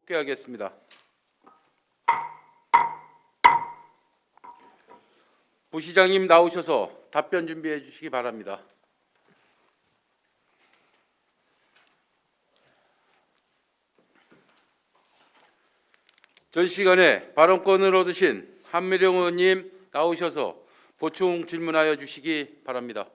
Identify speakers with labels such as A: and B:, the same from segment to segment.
A: 복귀하겠습니다. 부시장님 나오셔서 답변 준비해 주시기 바랍니다. 전 시간에 발언권을 얻으신 한미령 의원님 나오셔서 보충 질문하여 주시기 바랍니다.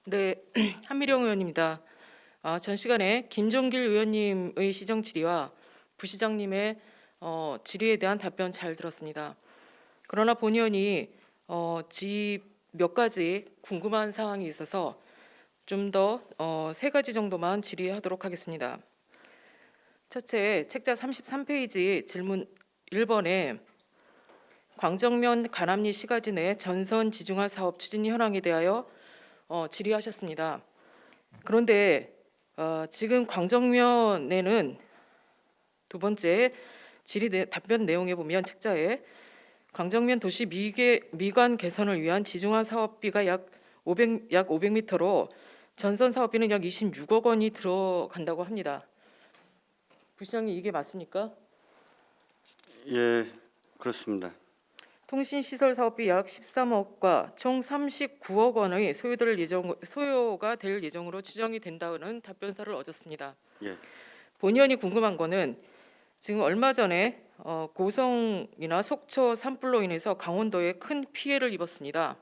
B: 네, 한미령 의원입니다. 전 시간에 김종길 의원님의 시정 질의와 부시장님의 질의에 대한 답변 잘 들었습니다. 그러나 본 의원이 몇 가지 궁금한 사항이 있어서 좀 더 세 가지 정도만 질의하도록 하겠습니다. 첫째, 책자 33페이지 질문 1번에 광정면 관암리 시가지 내 전선 지중화 사업 추진 현황에 대하여 질의하셨습니다. 그런데 지금 광정면에는 두 번째 답변 내용에 보면 책자에 광정면 도시 미관 개선을 위한 지중화 사업비가 약 500m로 전선 사업비는 약 26억 원이 들어간다고 합니다. 부시장님, 이게 맞습니까?
C: 예, 그렇습니다.
B: 통신시설 사업비 약 13억과 총 39억 원의 소요가 될 예정으로 추정이 된다는 답변서를 얻었습니다.
C: 예,
B: 본 의원이 궁금한 거는 지금 얼마 전에 고성이나 속초 산불로 인해서 강원도에 큰 피해를 입었습니다.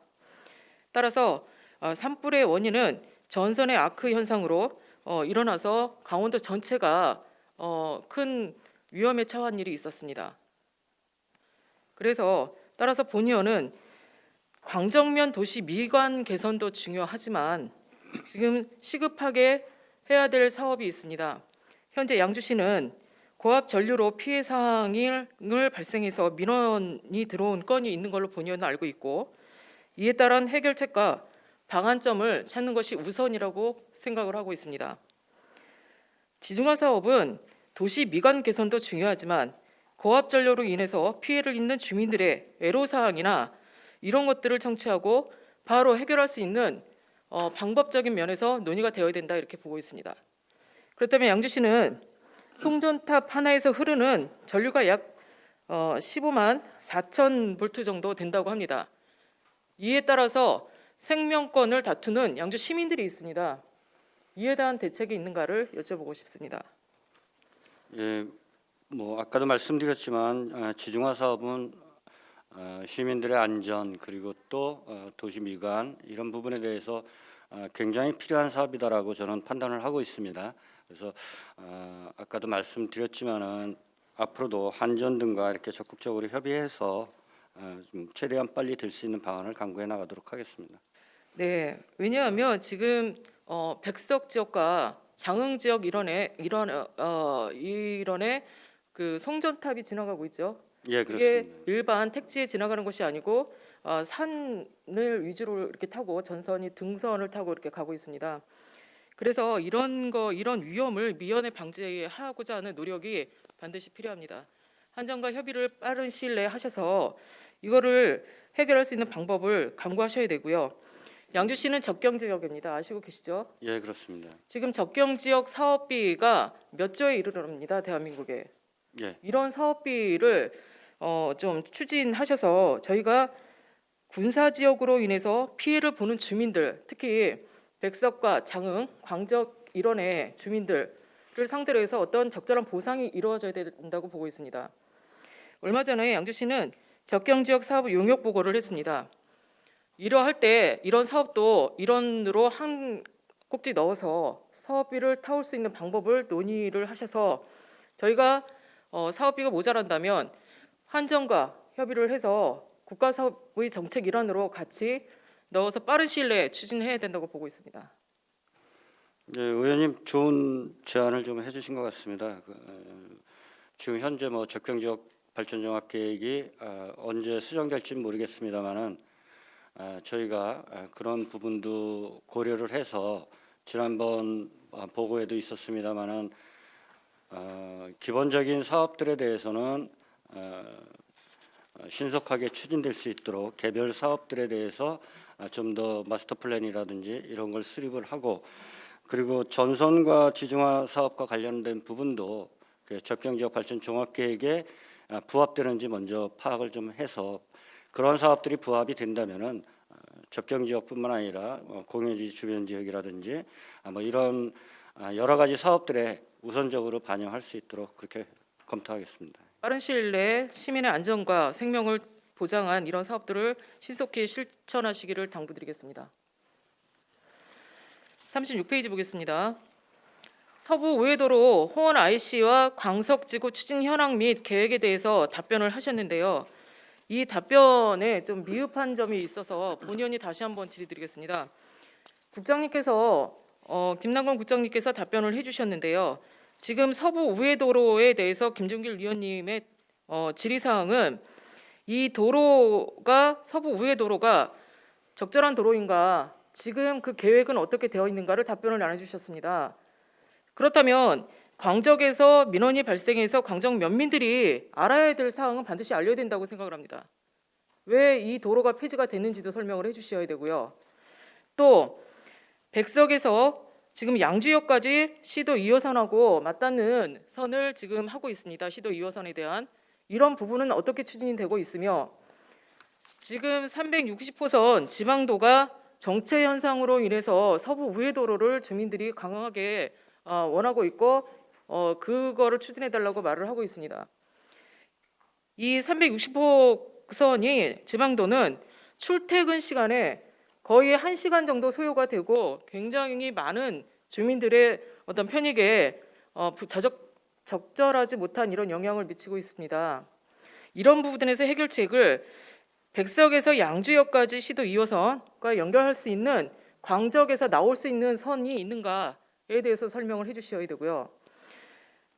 B: 따라서 산불의 원인은 전선의 아크 현상으로 일어나서 강원도 전체가 큰 위험에 처한 일이 있었습니다. 그래서 따라서 본 의원은 광정면 도시 미관 개선도 중요하지만 지금 시급하게 해야 될 사업이 있습니다. 현재 양주시는 고압 전류로 피해 사항을 발생해서 민원이 들어온 건이 있는 걸로 본 의원은 알고 있고, 이에 따른 해결책과 방안점을 찾는 것이 우선이라고 생각을 하고 있습니다. 지중화 사업은 도시 미관 개선도 중요하지만 고압 전류로 인해서 피해를 입는 주민들의 애로사항이나 이런 것들을 청취하고 바로 해결할 수 있는 방법적인 면에서 논의가 되어야 된다, 이렇게 보고 있습니다. 그렇다면 양주시는 송전탑 하나에서 흐르는 전류가 약 15만 4천 볼트 정도 된다고 합니다. 이에 따라서 생명권을 다투는 양주 시민들이 있습니다. 이에 대한 대책이 있는가를 여쭤보고 싶습니다.
C: 예, 뭐 아까도 말씀드렸지만 지중화 사업은 시민들의 안전 그리고 또 도시 미관 이런 부분에 대해서 굉장히 필요한 사업이다라고 저는 판단을 하고 있습니다. 그래서 아까도 말씀드렸지만은 앞으로도 한전 등과 이렇게 적극적으로 협의해서 좀 최대한 빨리 될 수 있는 방안을 강구해 나가도록 하겠습니다.
B: 네, 왜냐하면 지금 백석 지역과 장흥 지역 일원에 그 송전탑이 지나가고 있죠.
C: 예,
B: 이게
C: 그렇습니다.
B: 일반 택지에 지나가는 것이 아니고 산을 위주로 이렇게 타고 전선이 등선을 타고 이렇게 가고 있습니다. 그래서 이런 위험을 미연에 방지하고자 하는 노력이 반드시 필요합니다. 한전과 협의를 빠른 시일 내에 하셔서 이거를 해결할 수 있는 방법을 강구하셔야 되고요. 양주시는 접경 지역입니다. 아시고 계시죠?
C: 예, 그렇습니다.
B: 지금 접경 지역 사업비가 몇 조에 이르릅니다, 대한민국에.
C: 예,
B: 이런 사업비를 좀 추진하셔서 저희가 군사 지역으로 인해서 피해를 보는 주민들, 특히 백석과 장흥, 광적 일원의 주민들을 상대로 해서 어떤 적절한 보상이 이루어져야 된다고 보고 있습니다. 얼마 전에 양주시는 접경 지역 사업 용역 보고를 했습니다. 이러할 때 이런 사업도 일원으로 한 꼭지 넣어서 사업비를 타올 수 있는 방법을 논의를 하셔서 저희가 사업비가 모자란다면 한전과 협의를 해서 국가사업의 정책 일환으로 같이 넣어서 빠른 시일 내에 추진해야 된다고 보고 있습니다.
C: 예, 의원님 좋은 제안을 좀 해주신 것 같습니다. 지금 현재 뭐 접경지역 발전종합 계획이 언제 수정될지는 모르겠습니다만은 저희가 그런 부분도 고려를 해서 지난번 보고에도 있었습니다만은 기본적인 사업들에 대해서는 신속하게 추진될 수 있도록 개별 사업들에 대해서 좀 더 마스터 플랜이라든지 이런 걸 수립을 하고, 그리고 전선과 지중화 사업과 관련된 부분도 그 접경지역 발전 종합계획에 부합되는지 먼저 파악을 좀 해서 그런 사업들이 부합이 된다면은 접경지역뿐만 아니라 공유지 주변 지역이라든지 뭐 이런 여러 가지 사업들에 우선적으로 반영할 수 있도록 그렇게 검토하겠습니다.
B: 빠른 시일 내에 시민의 안전과 생명을 보장한 이런 사업들을 신속히 실천하시기를 당부드리겠습니다. 36페이지 보겠습니다. 서부 우회도로 호원 IC와 광석지구 추진 현황 및 계획에 대해서 답변을 하셨는데요. 이 답변에 좀 미흡한 점이 있어서 본의원이 다시 한번 질의드리겠습니다. 국장님께서 김남건 국장님께서 답변을 해주셨는데요. 지금 서부 우회도로에 대해서 김종길 위원님의 질의사항은 이 도로가 서부 우회도로가 적절한 도로인가, 지금 그 계획은 어떻게 되어 있는가를 답변을 나눠주셨습니다. 그렇다면 광적에서 민원이 발생해서 광적 면민들이 알아야 될 사항은 반드시 알려야 된다고 생각을 합니다. 왜 이 도로가 폐지가 됐는지도 설명을 해주셔야 되고요. 또 백석에서 지금 양주역까지 시도 2호선하고 맞닿는 선을 지금 하고 있습니다. 시도 2호선에 대한 이런 부분은 어떻게 추진이 되고 있으며, 지금 360호선 지방도가 정체 현상으로 인해서 서부 우회도로를 주민들이 강하게 원하고 있고 그거를 추진해 달라고 말을 하고 있습니다. 이 360호선이 지방도는 출퇴근 시간에 거의 1시간 정도 소요가 되고 굉장히 많은 주민들의 어떤 편익에 적절하지 못한 이런 영향을 미치고 있습니다. 이런 부분에서 해결책을 백석에서 양주역까지 시도 2호선과 연결할 수 있는 광적에서 나올 수 있는 선이 있는가에 대해서 설명을 해주셔야 되고요.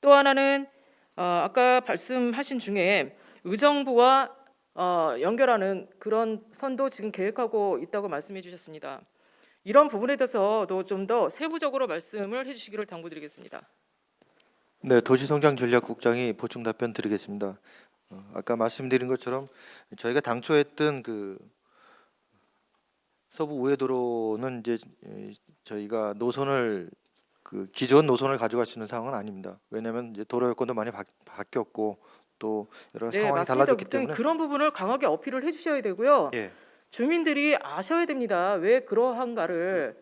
B: 또 하나는 아까 말씀하신 중에 의정부와 연결하는 그런 선도 지금 계획하고 있다고 말씀해 주셨습니다. 이런 부분에 대해서도 좀 더 세부적으로 말씀을 해주시기를 당부드리겠습니다.
D: 네, 도시성장전략국장이 보충 답변 드리겠습니다. 아까 말씀드린 것처럼 저희가 당초 했던 그 서부 우회도로는 이제 저희가 노선을 그 기존 노선을 가져갈 수 있는 상황은 아닙니다. 왜냐하면 이제 도로 여건도 많이 바뀌었고 또 여러
B: 네,
D: 상황이
B: 맞습니다.
D: 달라졌기
B: 국장님,
D: 때문에
B: 그런 부분을 강하게 어필을 해주셔야 되고요.
D: 예,
B: 주민들이 아셔야 됩니다. 왜 그러한가를.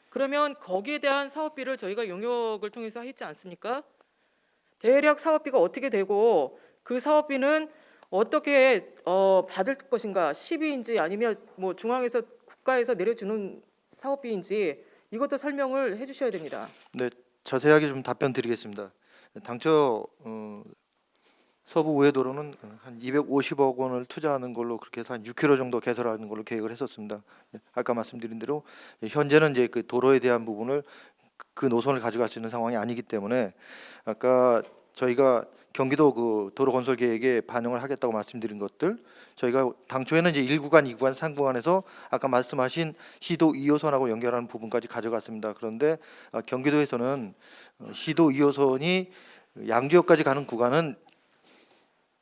B: 그러면 거기에 대한 사업비를 저희가 용역을 통해서 했지 않습니까? 대략 사업비가 어떻게 되고 그 사업비는 어떻게 받을 것인가, 시비인지 아니면 뭐 중앙에서 국가에서 내려주는 사업비인지 이것도 설명을 해주셔야 됩니다.
D: 네, 자세하게 좀 답변 드리겠습니다. 당초 서부 우회도로는 한 250억 원을 투자하는 걸로 그렇게 해서 한 6km 정도 개설하는 걸로 계획을 했었습니다. 아까 말씀드린 대로 현재는 이제 그 도로에 대한 부분을 그 노선을 가져갈 수 있는 상황이 아니기 때문에 아까 저희가 경기도 그 도로 건설 계획에 반영을 하겠다고 말씀드린 것들, 저희가 당초에는 이제 1구간, 2구간, 3구간에서 아까 말씀하신 시도 2호선하고 연결하는 부분까지 가져갔습니다. 그런데 경기도에서는 시도 2호선이 양주역까지 가는 구간은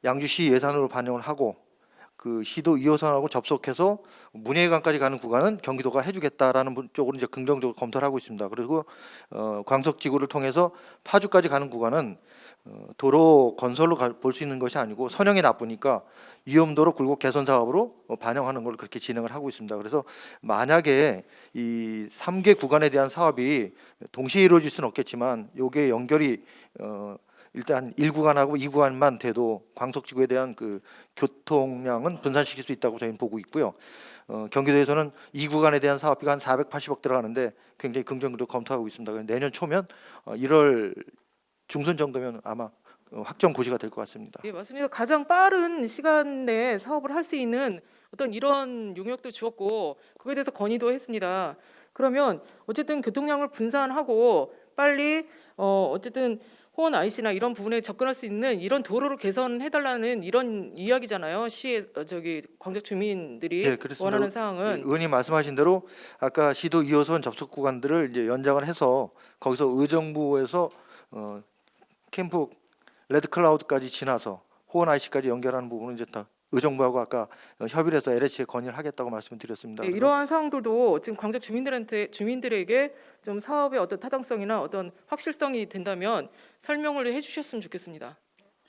D: 양주시 예산으로 반영을 하고 그 시도 2호선하고 접속해서 문예관까지 가는 구간은 경기도가 해주겠다라는 쪽으로 이제 긍정적으로 검토를 하고 있습니다. 그리고 광석지구를 통해서 파주까지 가는 구간은 도로 건설로 볼 수 있는 것이 아니고 선형이 나쁘니까 위험도로 굴곡 개선 사업으로 반영하는 걸 그렇게 진행을 하고 있습니다. 그래서 만약에 이 3개 구간에 대한 사업이 동시에 이루어질 수는 없겠지만 요게 연결이 일단 1구간하고 2구간만 돼도 광석지구에 대한 그 교통량은 분산시킬 수 있다고 저희는 보고 있고요. 경기도에서는 2구간에 대한 사업비가 한 480억 들어가는데 굉장히 긍정적으로 검토하고 있습니다. 내년 초면 1월 중순 정도면 아마 확정 고시가 될 것 같습니다.
B: 예, 맞습니다. 가장 빠른 시간 내에 사업을 할 수 있는 어떤 이런 용역도 주었고 그거에 대해서 건의도 했습니다. 그러면 어쨌든 교통량을 분산하고 빨리 어쨌든 호원 IC나 이런 부분에 접근할 수 있는 이런 도로를 개선해달라는 이런 이야기잖아요. 시의 광적 주민들이
D: 네, 그렇습니다.
B: 원하는 사항은.
D: 의원님 말씀하신 대로 아까 시도 2호선 접속 구간들을 이제 연장을 해서 거기서 의정부에서 캠프 레드클라우드까지 지나서 호원 IC까지 연결하는 부분은 이제 다 의정부하고 아까 협의를 해서 LH에 건의를 하겠다고 말씀을 드렸습니다.
B: 네,
D: 그래서
B: 이러한 사항들도 지금 광적 주민들에게 좀 사업의 어떤 타당성이나 어떤 확실성이 된다면 설명을 해주셨으면 좋겠습니다.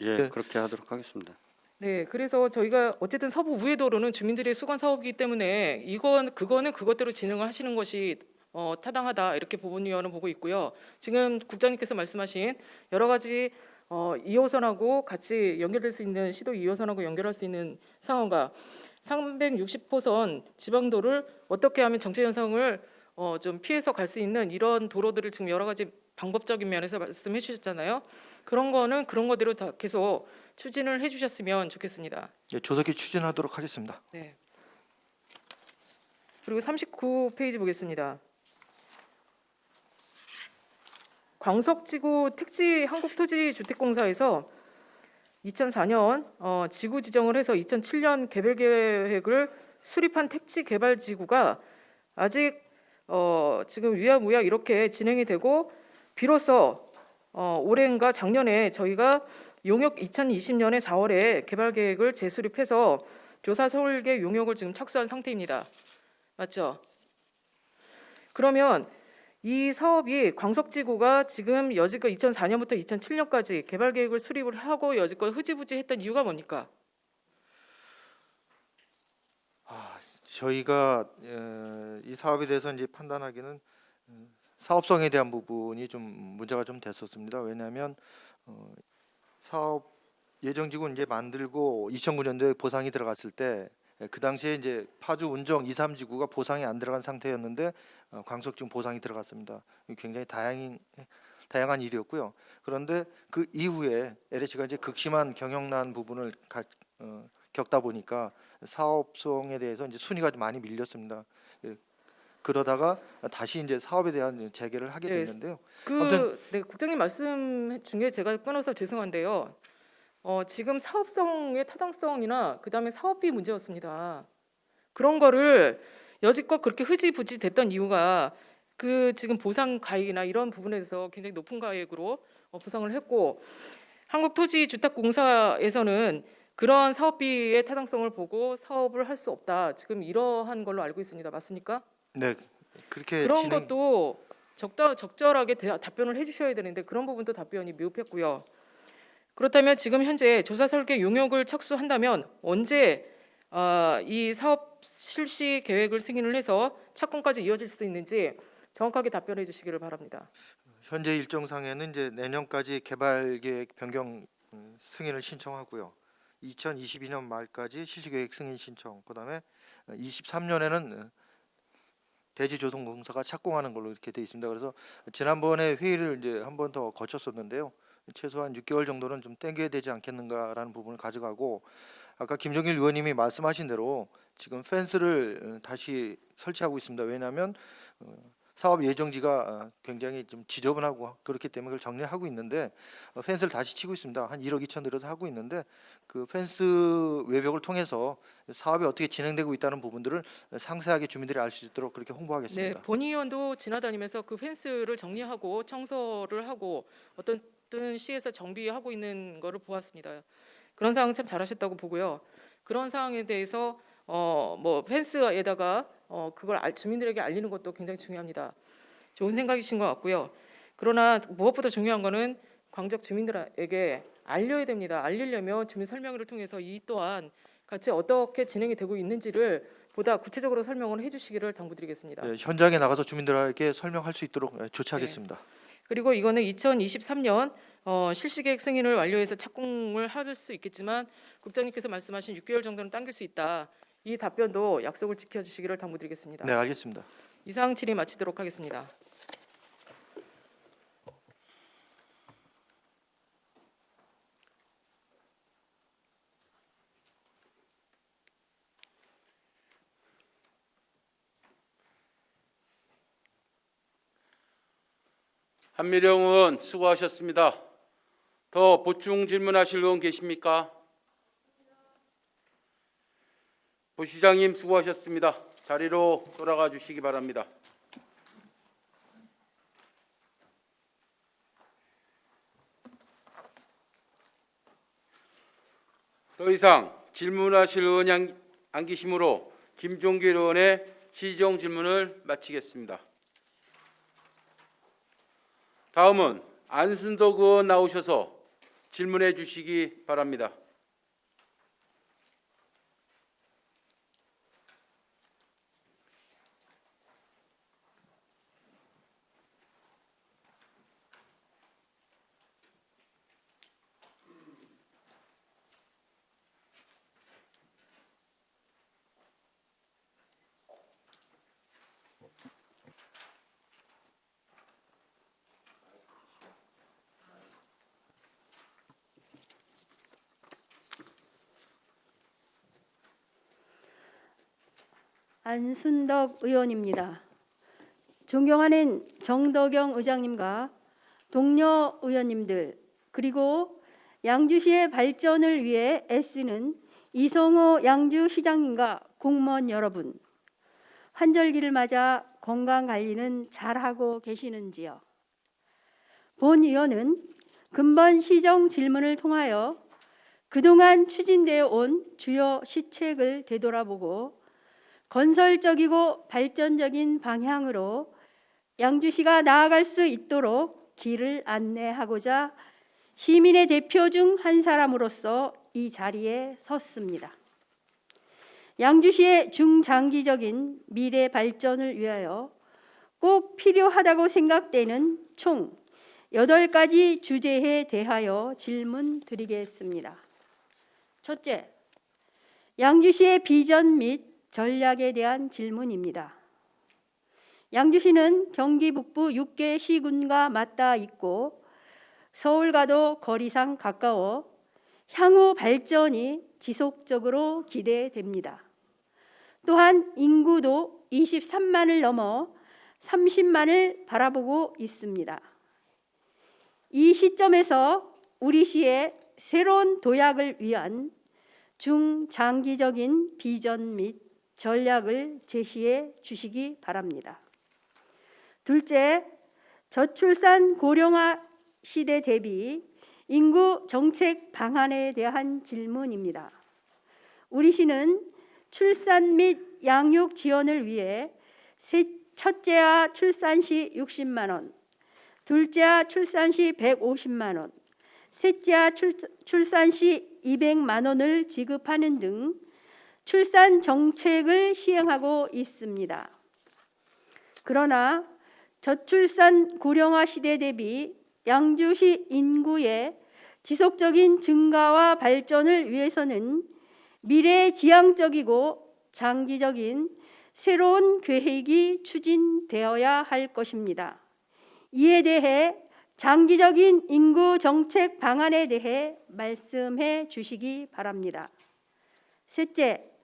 C: 예,
D: 네.
C: 그렇게 하도록 하겠습니다.
B: 네, 그래서 저희가 어쨌든 서부 우회도로는 주민들의 수건 사업이기 때문에 그거는 그것대로 진행을 하시는 것이 타당하다 이렇게 부분위원은 보고 있고요. 지금 국장님께서 말씀하신 여러 가지 2호선하고 같이 연결될 수 있는 시도 2호선하고 연결할 수 있는 상황과 360호선 지방도를 어떻게 하면 정체 현상을 좀 피해서 갈 수 있는 이런 도로들을 지금 여러 가지 방법적인 면에서 말씀해 주셨잖아요. 그런 거대로 다 계속 추진을 해주셨으면 좋겠습니다.
D: 예, 조속히 추진하도록 하겠습니다.
B: 네. 그리고 39페이지 보겠습니다. 광석지구 택지 한국토지주택공사에서 2004년 지구 지정을 해서 2007년 개별 계획을 수립한 택지 개발 지구가 아직 지금 유야무야 이렇게 진행이 되고 비로소 올해인가 작년에 저희가 용역 2020년에 4월에 개발 계획을 재수립해서 조사 설계 용역을 지금 착수한 상태입니다. 맞죠? 그러면 이 사업이 광석지구가 지금 여지껏 2004년부터 2007년까지 개발 계획을 수립을 하고 여지껏 흐지부지했던 이유가 뭡니까?
D: 저희가 이 사업에 대해서 이제 판단하기는 사업성에 대한 부분이 좀 문제가 좀 됐었습니다. 왜냐하면 사업 예정지구 이제 만들고 2009년도에 보상이 들어갔을 때 그 당시에 이제 파주 운정 2, 3지구가 보상이 안 들어간 상태였는데 광석지구 보상이 들어갔습니다. 굉장히 다양한 일이었고요. 그런데 그 이후에 LH가 이제 극심한 경영난 부분을 겪다 보니까 사업성에 대해서 이제 순위가 좀 많이 밀렸습니다. 그러다가 다시 이제 사업에 대한 재개를 하게
B: 네,
D: 됐는데요. 아무튼
B: 네, 국장님 말씀 중에 제가 끊어서 죄송한데요. 지금 사업성의 타당성이나 그다음에 사업비 문제였습니다. 그런 거를 여지껏 그렇게 흐지부지 됐던 이유가 그 지금 보상 가액이나 이런 부분에 대해서 굉장히 높은 가액으로 보상을 했고 한국토지주택공사에서는 그런 사업비의 타당성을 보고 사업을 할 수 없다. 지금 이러한 걸로 알고 있습니다. 맞습니까?
D: 네, 그렇게
B: 그런 것도 적절하게 답변을 해주셔야 되는데 그런 부분도 답변이 미흡했고요. 그렇다면 지금 현재 조사 설계 용역을 착수한다면 언제 이 사업 실시 계획을 승인을 해서 착공까지 이어질 수 있는지 정확하게 답변해 주시기를 바랍니다.
D: 현재 일정상에는 이제 내년까지 개발 계획 변경 승인을 신청하고요. 2022년 말까지 실시 계획 승인 신청. 그다음에 23년에는 대지조성공사가 착공하는 걸로 이렇게 돼 있습니다. 그래서 지난번에 회의를 이제 한 번 더 거쳤었는데요. 최소한 6개월 정도는 좀 땡겨야 되지 않겠는가라는 부분을 가져가고 아까 김종일 의원님이 말씀하신 대로 지금 펜스를 다시 설치하고 있습니다. 왜냐하면 사업 예정지가 굉장히 좀 지저분하고 그렇기 때문에 그걸 정리하고 있는데 펜스를 다시 치고 있습니다. 한 1억 2천 들여서 하고 있는데 그 펜스 외벽을 통해서 사업이 어떻게 진행되고 있다는 부분들을 상세하게 주민들이 알 수 있도록 그렇게
B: 네,
D: 홍보하겠습니다.
B: 본의원도 지나다니면서 그 펜스를 정리하고 청소를 하고 어떤 시에서 정비하고 있는 거를 보았습니다. 그런 상황 참 잘하셨다고 보고요. 그런 상황에 대해서 뭐 펜스에다가 그걸 주민들에게 알리는 것도 굉장히 중요합니다. 좋은 생각이신 것 같고요. 그러나 무엇보다 중요한 거는 광적 주민들에게 알려야 됩니다. 알리려면 주민 설명회를 통해서 이 또한 같이 어떻게 진행이 되고 있는지를 보다 구체적으로 설명을 해주시기를 당부드리겠습니다.
D: 네, 현장에 나가서 주민들에게 설명할 수 있도록 조치하겠습니다.
B: 그리고 이거는 2023년 실시계획 승인을 완료해서 착공을 할 수 있겠지만 국장님께서 말씀하신 6개월 정도는 당길 수 있다. 이 답변도 약속을 지켜주시기를 당부드리겠습니다.
D: 네, 알겠습니다.
B: 이상 질의 마치도록 하겠습니다.
A: 한미령 의원 수고하셨습니다. 더 보충 질문하실 의원 계십니까? 부시장님 수고하셨습니다. 자리로 돌아가 주시기 바랍니다. 더 이상 질문하실 의원이 안 계시므로 김종길 의원의 시정 질문을 마치겠습니다. 다음은 안순덕 의원 나오셔서 질문해 주시기 바랍니다.
E: 안순덕 의원입니다. 존경하는 정덕영 의장님과 동료 의원님들, 그리고 양주시의 발전을 위해 애쓰는 이성호 양주시장님과 공무원 여러분, 환절기를 맞아 건강관리는 잘하고 계시는지요? 본 의원은 근본 시정 질문을 통하여 그동안 추진되어 온 주요 시책을 되돌아보고 건설적이고 발전적인 방향으로 양주시가 나아갈 수 있도록 길을 안내하고자 시민의 대표 중 한 사람으로서 이 자리에 섰습니다. 양주시의 중장기적인 미래 발전을 위하여 꼭 필요하다고 생각되는 총 8가지 주제에 대하여 질문 드리겠습니다. 첫째, 양주시의 비전 및 전략에 대한 질문입니다. 양주시는 경기 북부 6개 시군과 맞닿아 있고 서울과도 거리상 가까워 향후 발전이 지속적으로 기대됩니다. 또한 인구도 23만을 넘어 30만을 바라보고 있습니다. 이 시점에서 우리 시의 새로운 도약을 위한 중장기적인 비전 및 전략을 제시해 주시기 바랍니다. 둘째, 저출산 고령화 시대 대비 인구 정책 방안에 대한 질문입니다. 우리 시는 출산 및 양육 지원을 위해 첫째아 출산 시 60만 원, 둘째아 출산 시 150만 원, 셋째아 출산 시 200만 원을 지급하는 등 출산 정책을 시행하고 있습니다. 그러나 저출산 고령화 시대 대비 양주시 인구의 지속적인 증가와 발전을 위해서는 미래지향적이고 장기적인 새로운 계획이 추진되어야 할 것입니다. 이에 대해 장기적인 인구 정책 방안에 대해 말씀해 주시기 바랍니다. 셋째,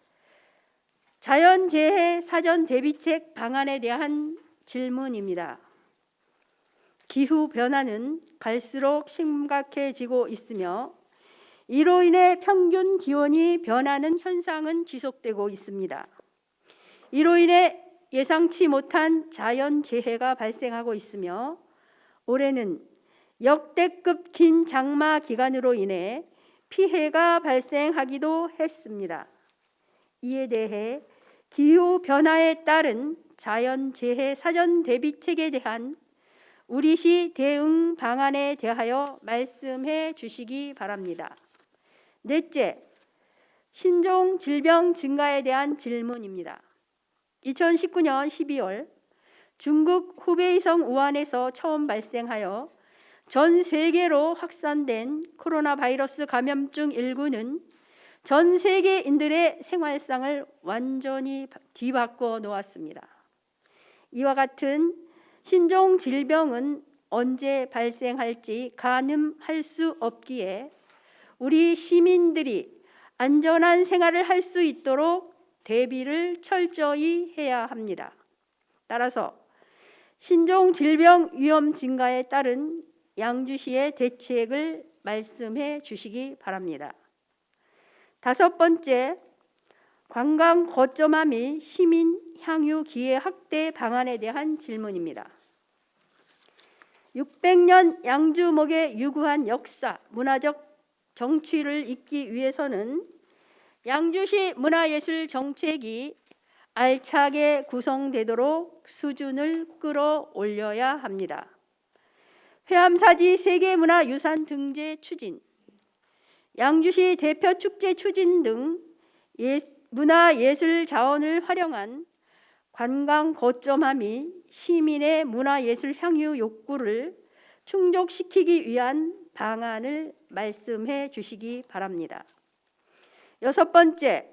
E: 자연재해 사전 대비책 방안에 대한 질문입니다. 기후변화는 갈수록 심각해지고 있으며 이로 인해 평균 기온이 변하는 현상은 지속되고 있습니다. 이로 인해 예상치 못한 자연재해가 발생하고 있으며 올해는 역대급 긴 장마 기간으로 인해 피해가 발생하기도 했습니다. 이에 대해 기후변화에 따른 자연재해 사전 대비책에 대한 우리 시 대응 방안에 대하여 말씀해 주시기 바랍니다. 넷째, 신종 질병 증가에 대한 질문입니다. 2019년 12월 중국 후베이성 우한에서 처음 발생하여 전 세계로 확산된 코로나 바이러스 감염증 19는 전 세계인들의 생활상을 완전히 뒤바꿔 놓았습니다. 이와 같은 신종 질병은 언제 발생할지 가늠할 수 없기에 우리 시민들이 안전한 생활을 할 수 있도록 대비를 철저히 해야 합니다. 따라서 신종 질병 위험 증가에 따른 양주시의 대책을 말씀해 주시기 바랍니다. 다섯 번째, 관광 거점화 및 시민 향유 기회 확대 방안에 대한 질문입니다. 600년 양주목의 유구한 역사, 문화적 정취를 잇기 위해서는 양주시 문화예술 정책이 알차게 구성되도록 수준을 끌어올려야 합니다. 회암사지 세계문화유산 등재 추진, 양주시 대표 축제 추진 등 문화예술 자원을 활용한 관광 거점화 및 시민의 문화예술 향유 욕구를 충족시키기 위한 방안을 말씀해 주시기 바랍니다. 6번째,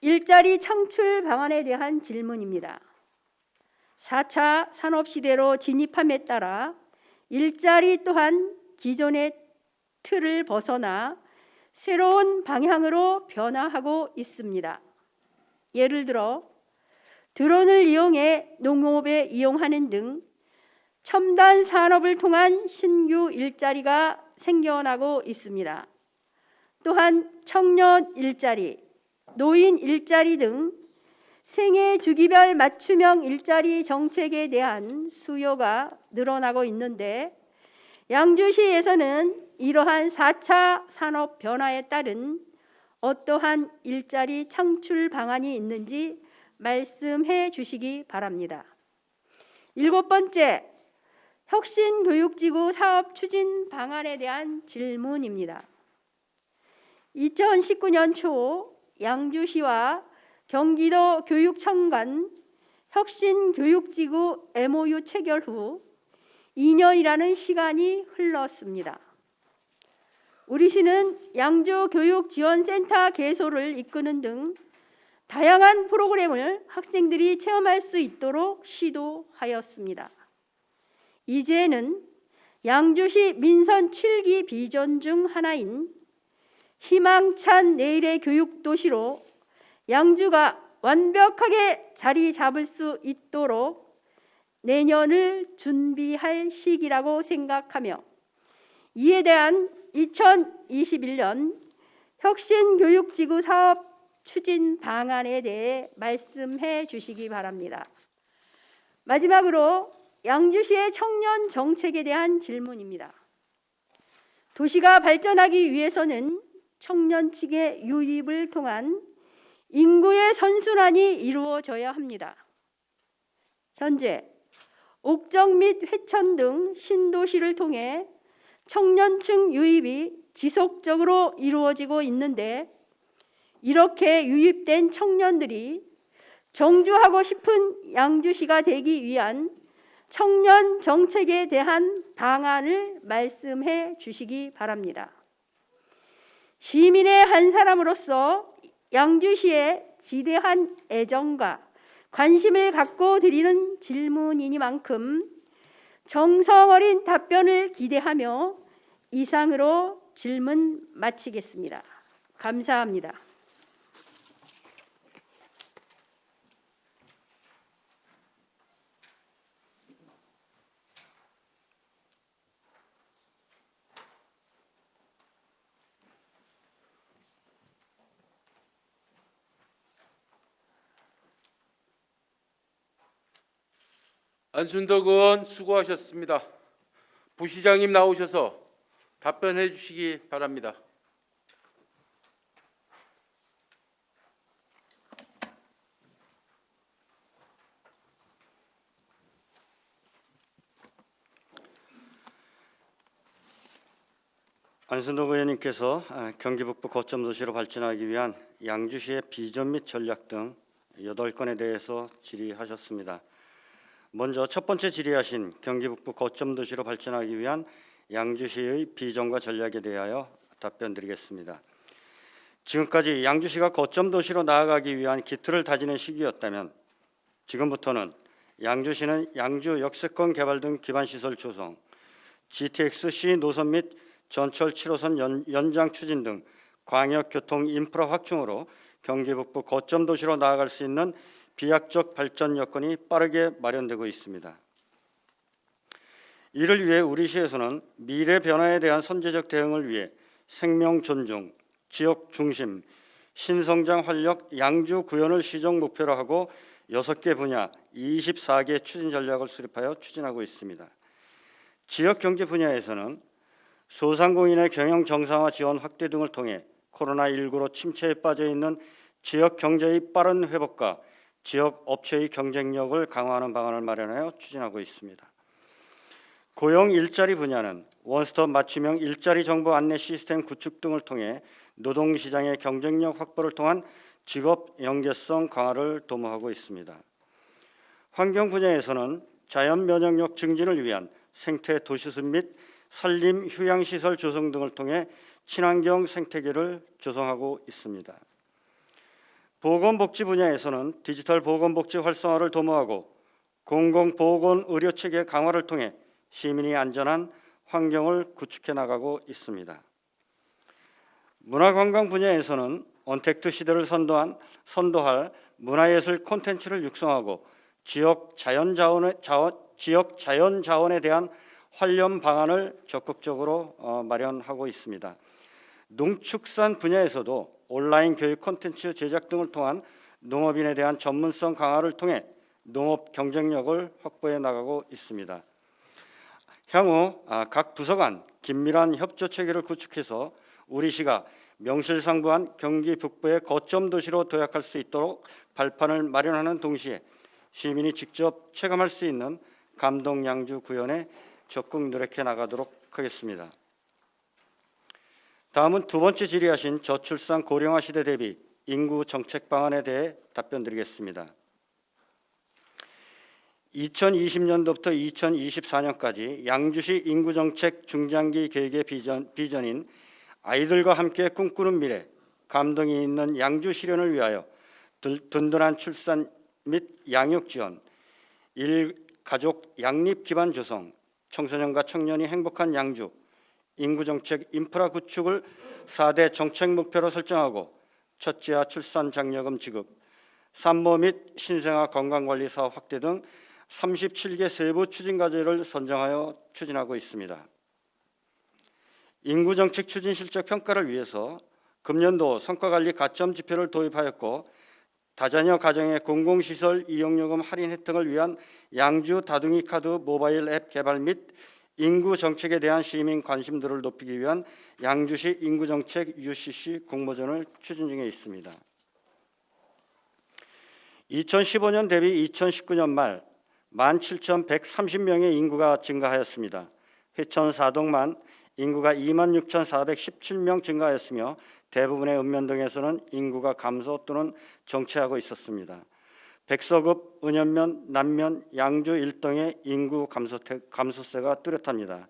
E: 일자리 창출 방안에 대한 질문입니다. 4차 산업시대로 진입함에 따라 일자리 또한 기존의 틀을 벗어나 새로운 방향으로 변화하고 있습니다. 예를 들어 드론을 이용해 농업에 이용하는 등 첨단 산업을 통한 신규 일자리가 생겨나고 있습니다. 또한 청년 일자리, 노인 일자리 등 생애 주기별 맞춤형 일자리 정책에 대한 수요가 늘어나고 있는데 양주시에서는 이러한 4차 산업 변화에 따른 어떠한 일자리 창출 방안이 있는지 말씀해 주시기 바랍니다. 7번째, 혁신교육지구 사업 추진 방안에 대한 질문입니다. 2019년 초 양주시와 경기도 교육청 간 혁신교육지구 MOU 체결 후 2년이라는 시간이 흘렀습니다. 우리 시는 양주교육지원센터 개소를 이끄는 등 다양한 프로그램을 학생들이 체험할 수 있도록 시도하였습니다. 이제는 양주시 민선 7기 비전 중 하나인 희망찬 내일의 교육도시로 양주가 완벽하게 자리 잡을 수 있도록 내년을 준비할 시기라고 생각하며 이에 대한 2021년 혁신교육지구 사업 추진 방안에 대해 말씀해 주시기 바랍니다. 마지막으로 양주시의 청년 정책에 대한 질문입니다. 도시가 발전하기 위해서는 청년층의 유입을 통한 인구의 선순환이 이루어져야 합니다. 현재 옥정 및 회천 등 신도시를 통해 청년층 유입이 지속적으로 이루어지고 있는데 이렇게 유입된 청년들이 정주하고 싶은 양주시가 되기 위한 청년 정책에 대한 방안을 말씀해 주시기 바랍니다. 시민의 한 사람으로서 양주시에 지대한 애정과 관심을 갖고 드리는 질문이니만큼 정성 어린 답변을 기대하며 이상으로 질문 마치겠습니다. 감사합니다.
A: 안순덕 의원 수고하셨습니다. 부시장님 나오셔서 답변해 주시기 바랍니다.
C: 안순덕 의원님께서 경기 북부 거점 도시로 발전하기 위한 양주시의 비전 및 전략 등 8건에 대해서 질의하셨습니다. 먼저 첫 번째 질의하신 경기 북부 거점 도시로 발전하기 위한 양주시의 비전과 전략에 대하여 답변드리겠습니다. 지금까지 양주시가 거점 도시로 나아가기 위한 기틀을 다지는 시기였다면 지금부터는 양주시는 양주 역세권 개발 등 기반 시설 조성, GTX C 노선 및 전철 7호선 연장 추진 등 광역 교통 인프라 확충으로 경기 북부 거점 도시로 나아갈 수 있는 비약적 발전 여건이 빠르게 마련되고 있습니다. 이를 위해 우리 시에서는 미래 변화에 대한 선제적 대응을 위해 생명 존중, 지역 중심, 신성장 활력 양주 구현을 시정 목표로 하고 6개 분야 24개 추진 전략을 수립하여 추진하고 있습니다. 지역 경제 분야에서는 소상공인의 경영 정상화 지원 확대 등을 통해 코로나19로 침체에 빠져 있는 지역 경제의 빠른 회복과 지역 업체의 경쟁력을 강화하는 방안을 마련하여 추진하고 있습니다. 고용 일자리 분야는 원스톱 맞춤형 일자리 정보 안내 시스템 구축 등을 통해 노동시장의 경쟁력 확보를 통한 직업 연계성 강화를 도모하고 있습니다. 환경 분야에서는 자연 면역력 증진을 위한 생태 도시숲 및 산림 휴양시설 조성 등을 통해 친환경 생태계를 조성하고 있습니다. 보건복지 분야에서는 디지털 보건복지 활성화를 도모하고 공공보건의료체계 강화를 통해 시민이 안전한 환경을 구축해 나가고 있습니다. 문화관광 분야에서는 언택트 시대를 선도할 문화예술 콘텐츠를 육성하고 지역 자연자원에 대한 활용 방안을 적극적으로 마련하고 있습니다. 농축산 분야에서도 온라인 교육 콘텐츠 제작 등을 통한 농업인에 대한 전문성 강화를 통해 농업 경쟁력을 확보해 나가고 있습니다. 향후 각 부서 간 긴밀한 협조 체계를 구축해서 우리 시가 명실상부한 경기 북부의 거점 도시로 도약할 수 있도록 발판을 마련하는 동시에 시민이 직접 체감할 수 있는 감동 양주 구현에 적극 노력해 나가도록 하겠습니다. 다음은 두 번째 질의하신 저출산 고령화 시대 대비 인구 정책 방안에 대해 답변드리겠습니다. 2020년도부터 2024년까지 양주시 인구정책 중장기 계획의 비전인 아이들과 함께 꿈꾸는 미래, 감동이 있는 양주 실현을 위하여 든든한 출산 및 양육 지원, 일가족 양립 기반 조성, 청소년과 청년이 행복한 양주, 인구정책 인프라 구축을 4대 정책 목표로 설정하고 첫째와 출산 장려금 지급, 산모 및 신생아 건강관리 사업 확대 등 37개 세부 추진 과제를 선정하여 추진하고 있습니다. 인구정책 추진 실적 평가를 위해서 금년도 성과관리 가점 지표를 도입하였고 다자녀 가정의 공공시설 이용요금 할인 혜택을 위한 양주 다둥이 카드 모바일 앱 개발 및 인구정책에 대한 시민 관심도를 높이기 위한 양주시 인구정책 UCC 공모전을 추진 중에 있습니다. 2015년 대비 2019년 말 17,130명의 인구가 증가하였습니다. 회천 사동만 인구가 26,417명 증가하였으며 대부분의 읍면동에서는 인구가 감소 또는 정체하고 있었습니다. 백서읍, 은현면, 남면, 양주 1동의 인구 감소세가 뚜렷합니다.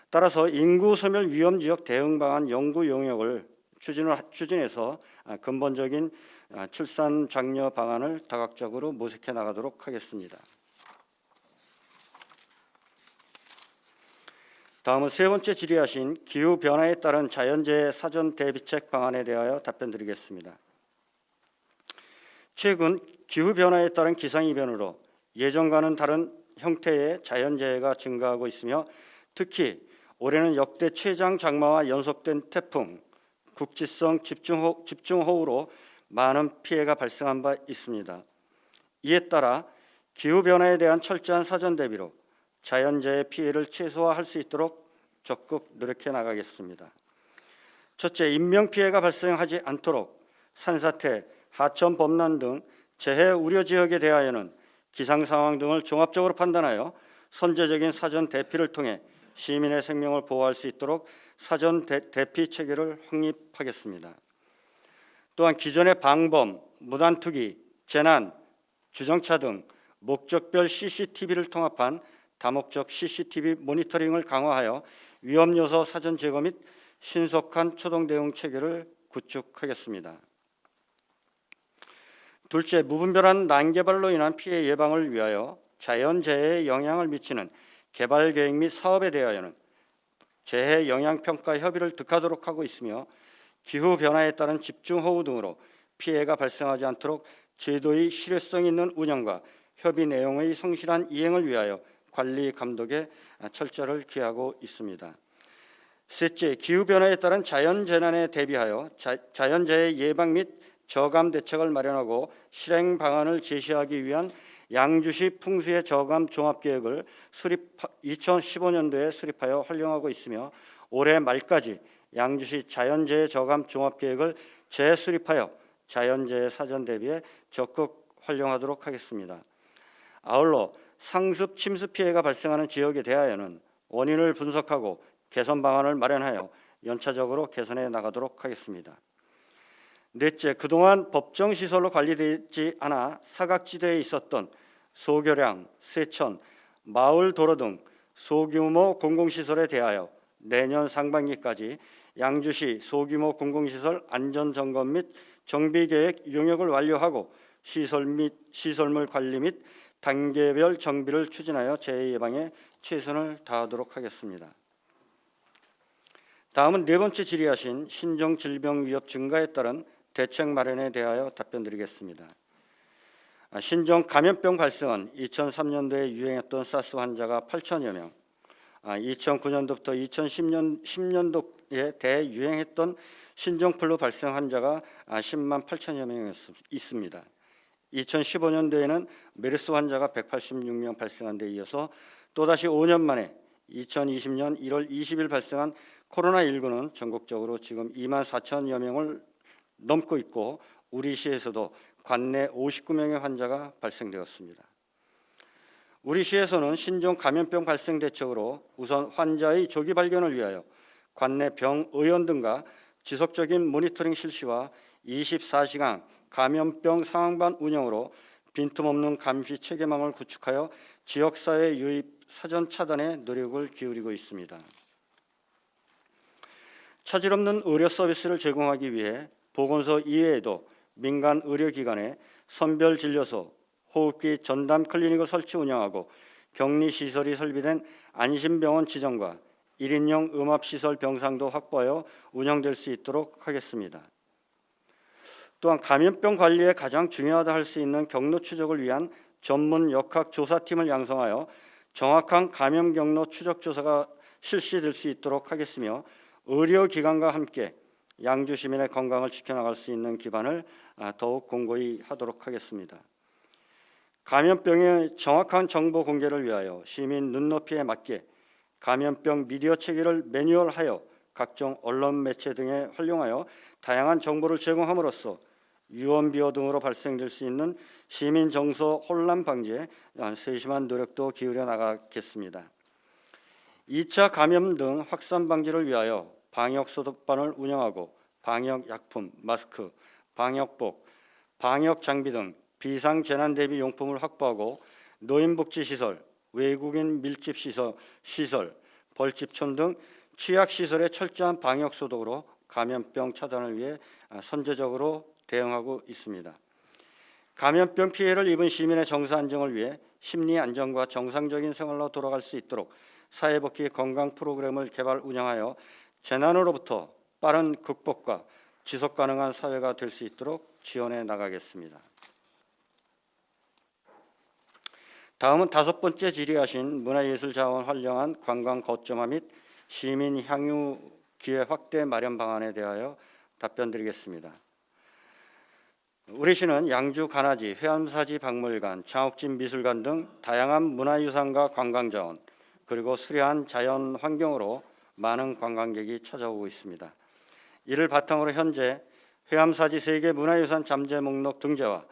C: 따라서 인구 소멸 위험 지역 대응 방안 연구 용역을 추진해서 근본적인 출산 장려 방안을 다각적으로 모색해 나가도록 하겠습니다. 다음은 세 번째 질의하신 기후 변화에 따른 자연재해 사전 대비책 방안에 대하여 답변드리겠습니다. 최근 기후 변화에 따른 기상 이변으로 예전과는 다른 형태의 자연재해가 증가하고 있으며 특히 올해는 역대 최장 장마와 연속된 태풍, 국지성 집중호우로 많은 피해가 발생한 바 있습니다. 이에 따라 기후 변화에 대한 철저한 사전 대비로 자연재해 피해를 최소화할 수 있도록 적극 노력해 나가겠습니다. 첫째, 인명피해가 발생하지 않도록 산사태, 하천 범람 등 재해 우려 지역에 대하여는 기상 상황 등을 종합적으로 판단하여 선제적인 사전 대피를 통해 시민의 생명을 보호할 수 있도록 사전 대피 체계를 확립하겠습니다. 또한 기존의 방범, 무단투기, 재난, 주정차 등 목적별 CCTV를 통합한 다목적 CCTV 모니터링을 강화하여 위험 요소 사전 제거 및 신속한 초동 대응 체계를 구축하겠습니다. 둘째, 무분별한 난개발로 인한 피해 예방을 위하여 자연재해에 영향을 미치는 개발 계획 및 사업에 대하여는 재해 영향 평가 협의를 득하도록 하고 있으며 기후 변화에 따른 집중호우 등으로 피해가 발생하지 않도록 제도의 실효성 있는 운영과 협의 내용의 성실한 이행을 위하여 관리 감독에 철저를 기하고 있습니다. 셋째, 기후 변화에 따른 자연 재난에 대비하여 자연재해 예방 및 저감 대책을 마련하고 실행 방안을 제시하기 위한 양주시 풍수해 저감 종합계획을 2015년도에 수립하여 활용하고 있으며 올해 말까지 양주시 자연재해 저감 종합계획을 재수립하여 자연재해 사전 대비에 적극 활용하도록 하겠습니다. 아울러 상습 침수 피해가 발생하는 지역에 대하여는 원인을 분석하고 개선 방안을 마련하여 연차적으로 개선해 나가도록 하겠습니다. 넷째, 그동안 법정 시설로 관리되지 않아 사각지대에 있었던 소교량, 쇠천, 마을 도로 등 소규모 공공시설에 대하여 내년 상반기까지 양주시 소규모 공공시설 안전점검 및 정비계획 용역을 완료하고 시설물 관리 및 단계별 정비를 추진하여 재해 예방에 최선을 다하도록 하겠습니다. 다음은 네 번째 질의하신 신종 질병 위협 증가에 따른 대책 마련에 대하여 답변드리겠습니다. 신종 감염병 발생은 2003년도에 유행했던 사스 환자가 8천여 명, 2009년도부터 2010년도에 대유행했던 신종플루 발생 환자가 10만 8천여 명 있습니다. 2015년도에는 메르스 환자가 186명 발생한 데 이어서 또다시 5년 만에 2020년 1월 20일 발생한 코로나19는 전국적으로 지금 2만 4천여 명을 넘고 있고 우리 시에서도 관내 59명의 환자가 발생되었습니다. 우리 시에서는 신종 감염병 발생 대책으로 우선 환자의 조기 발견을 위하여 관내 병의원 등과 지속적인 모니터링 실시와 24시간 감염병 상황반 운영으로 빈틈없는 감시 체계망을 구축하여 지역사회 유입 사전 차단에 노력을 기울이고 있습니다. 차질 없는 의료 서비스를 제공하기 위해 보건소 이외에도 민간 의료기관에 선별진료소, 호흡기 전담 클리닉을 설치 운영하고 격리시설이 설비된 안심병원 지정과 1인용 음압시설 병상도 확보하여 운영될 수 있도록 하겠습니다. 또한 감염병 관리에 가장 중요하다 할 수 있는 경로 추적을 위한 전문 역학조사팀을 양성하여 정확한 감염 경로 추적 조사가 실시될 수 있도록 하겠으며 의료기관과 함께 양주 시민의 건강을 지켜나갈 수 있는 기반을 더욱 공고히 하도록 하겠습니다. 감염병의 정확한 정보 공개를 위하여 시민 눈높이에 맞게 감염병 미디어 체계를 매뉴얼하여 각종 언론 매체 등에 활용하여 다양한 정보를 제공함으로써 유언비어 등으로 발생될 수 있는 시민 정서 혼란 방지에 세심한 노력도 기울여 나가겠습니다. 2차 감염 등 확산 방지를 위하여 방역 소독반을 운영하고 방역 약품, 마스크, 방역복, 방역 장비 등 비상 재난 대비 용품을 확보하고 노인복지시설, 외국인 밀집 시설, 벌집촌 등 취약 시설의 철저한 방역 소독으로 감염병 차단을 위해 선제적으로 대응하고 있습니다. 감염병 피해를 입은 시민의 정서 안정을 위해 심리 안정과 정상적인 생활로 돌아갈 수 있도록 사회복지 건강 프로그램을 개발 운영하여 재난으로부터 빠른 극복과 지속 가능한 사회가 될 수 있도록 지원해 나가겠습니다. 다음은 다섯 번째 질의하신 문화예술 자원 활용한 관광 거점화 및 시민 향유 기회 확대 마련 방안에 대하여 답변드리겠습니다. 우리 시는 양주 관아지, 회암사지 박물관, 장옥진 미술관 등 다양한 문화유산과 관광자원 그리고 수려한 자연 환경으로 많은 관광객이 찾아오고 있습니다. 이를 바탕으로 현재 회암사지 세계문화유산 잠재 목록 등재와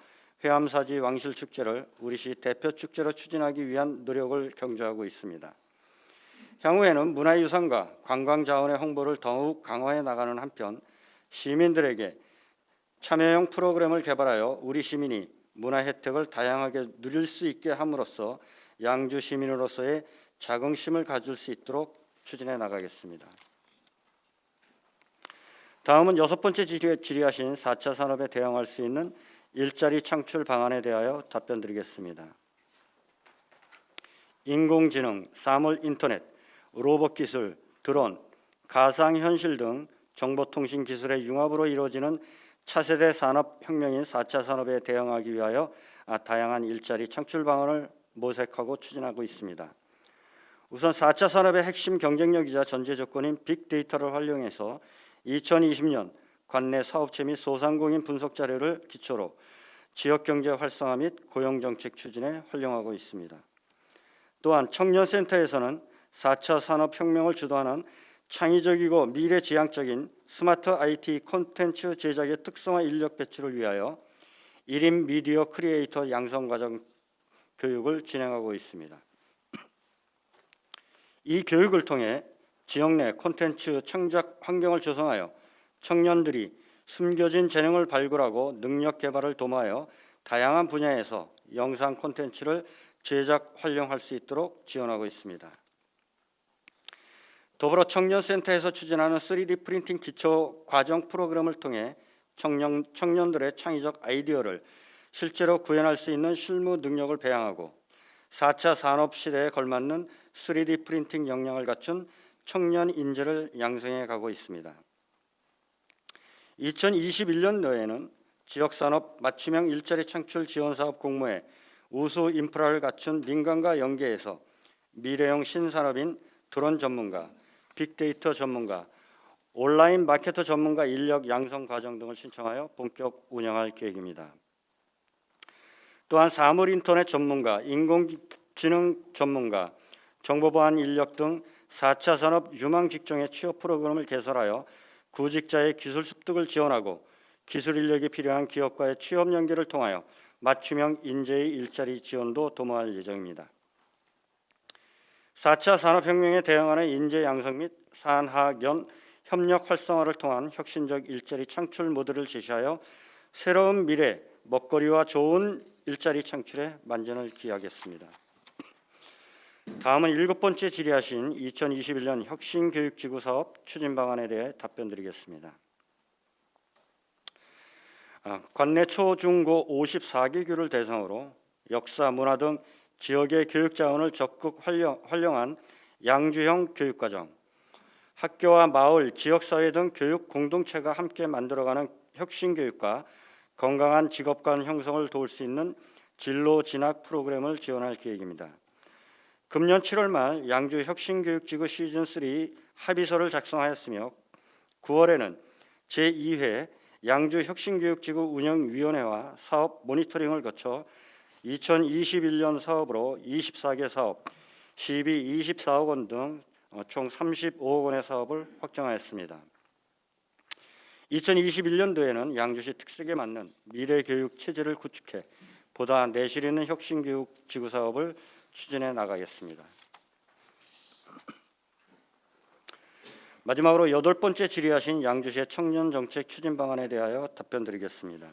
C: 회암사지 왕실축제를 우리시 대표 축제로 추진하기 위한 노력을 경주하고 있습니다. 향후에는 문화유산과 관광자원의 홍보를 더욱 강화해 나가는 한편 시민들에게 참여형 프로그램을 개발하여 우리 시민이 문화 혜택을 다양하게 누릴 수 있게 함으로써 양주 시민으로서의 자긍심을 가질 수 있도록 추진해 나가겠습니다. 다음은 여섯 번째 질의하신 4차 산업에 대응할 수 있는 일자리 창출 방안에 대하여 답변드리겠습니다. 인공지능, 사물 인터넷, 로봇 기술, 드론, 가상현실 등 정보통신 기술의 융합으로 이루어지는 차세대 산업혁명인 4차 산업에 대응하기 위하여 다양한 일자리 창출 방안을 모색하고 추진하고 있습니다. 우선 4차 산업의 핵심 경쟁력이자 전제 조건인 빅데이터를 활용해서 2020년 관내 사업체 및 소상공인 분석 자료를 기초로 지역경제 활성화 및 고용정책 추진에 활용하고 있습니다. 또한 청년센터에서는 4차 산업혁명을 주도하는 창의적이고 미래지향적인 스마트 IT 콘텐츠 제작의 특성화 인력 배출을 위하여 1인 미디어 크리에이터 양성 과정 교육을 진행하고 있습니다. 이 교육을 통해 지역 내 콘텐츠 창작 환경을 조성하여 청년들이 숨겨진 재능을 발굴하고 능력 개발을 도모하여 다양한 분야에서 영상 콘텐츠를 제작 활용할 수 있도록 지원하고 있습니다. 더불어 청년센터에서 추진하는 3D 프린팅 기초 과정 프로그램을 통해 청년들의 창의적 아이디어를 실제로 구현할 수 있는 실무 능력을 배양하고 4차 산업 시대에 걸맞는 3D 프린팅 역량을 갖춘 청년 인재를 양성해 가고 있습니다. 2021년도에는 지역산업 맞춤형 일자리 창출 지원 사업 공모에 우수 인프라를 갖춘 민간과 연계해서 미래형 신산업인 드론 전문가, 빅데이터 전문가, 온라인 마케터 전문가 인력 양성 과정 등을 신청하여 본격 운영할 계획입니다. 또한 사물 인터넷 전문가, 인공지능 전문가, 정보보안 인력 등 4차 산업 유망 직종의 취업 프로그램을 개설하여 구직자의 기술 습득을 지원하고 기술 인력이 필요한 기업과의 취업 연계를 통하여 맞춤형 인재의 일자리 지원도 도모할 예정입니다. 4차 산업혁명에 대응하는 인재 양성 및 산하견 협력 활성화를 통한 혁신적 일자리 창출 모델을 제시하여 새로운 미래 먹거리와 좋은 일자리 창출에 만전을 기하겠습니다. 다음은 7번째 질의하신 2021년 혁신교육지구 사업 추진 방안에 대해 답변드리겠습니다. 관내 초, 중, 고 54개 교를 대상으로 역사, 문화 등 지역의 교육 자원을 적극 활용한 양주형 교육과정, 학교와 마을, 지역사회 등 교육 공동체가 함께 만들어가는 혁신교육과 건강한 직업관 형성을 도울 수 있는 진로 진학 프로그램을 지원할 계획입니다. 금년 7월 말 양주 혁신교육지구 시즌3 합의서를 작성하였으며 9월에는 제2회 양주 혁신교육지구 운영위원회와 사업 모니터링을 거쳐 2021년 사업으로 24개 사업, 시비 24억 원 등 총 35억 원의 사업을 확정하였습니다. 2021년도에는 양주시 특색에 맞는 미래교육 체제를 구축해 보다 내실 있는 혁신교육 지구 사업을 추진해 나가겠습니다. 마지막으로 8번째 질의하신 양주시의 청년정책 추진 방안에 대하여 답변드리겠습니다.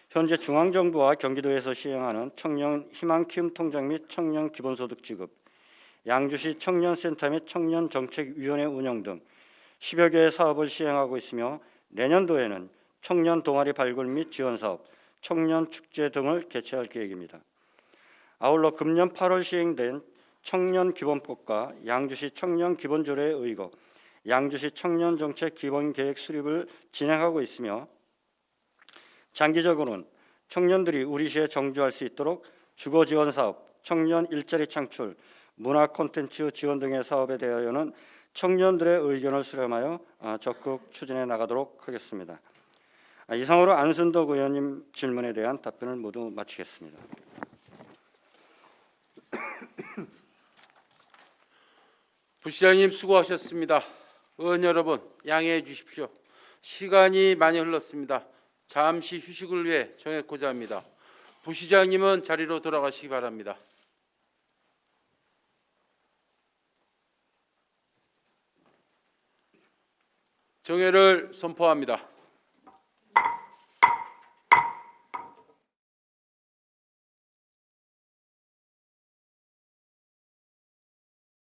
C: 현재 중앙정부와 경기도에서 시행하는 청년 희망키움 통장 및 청년 기본소득 지급, 양주시 청년센터 및 청년정책위원회 운영 등 10여 개의 사업을 시행하고 있으며 내년도에는 청년 동아리 발굴 및 지원 사업, 청년 축제 등을 개최할 계획입니다. 아울러 금년 8월 시행된 청년 기본법과 양주시 청년 기본조례에 의거 양주시 청년정책 기본계획 수립을 진행하고 있으며 장기적으로는 청년들이 우리 시에 정주할 수 있도록 주거 지원 사업, 청년 일자리 창출, 문화 콘텐츠 지원 등의 사업에 대하여는 청년들의 의견을 수렴하여 적극 추진해 나가도록 하겠습니다. 이상으로 안순덕 의원님 질문에 대한 답변을 모두 마치겠습니다.
A: 부시장님 수고하셨습니다. 의원 여러분 양해해 주십시오. 시간이 많이 흘렀습니다. 잠시 휴식을 위해 정했고자 합니다. 부시장님은 자리로 돌아가시기 바랍니다. 정회를 선포합니다.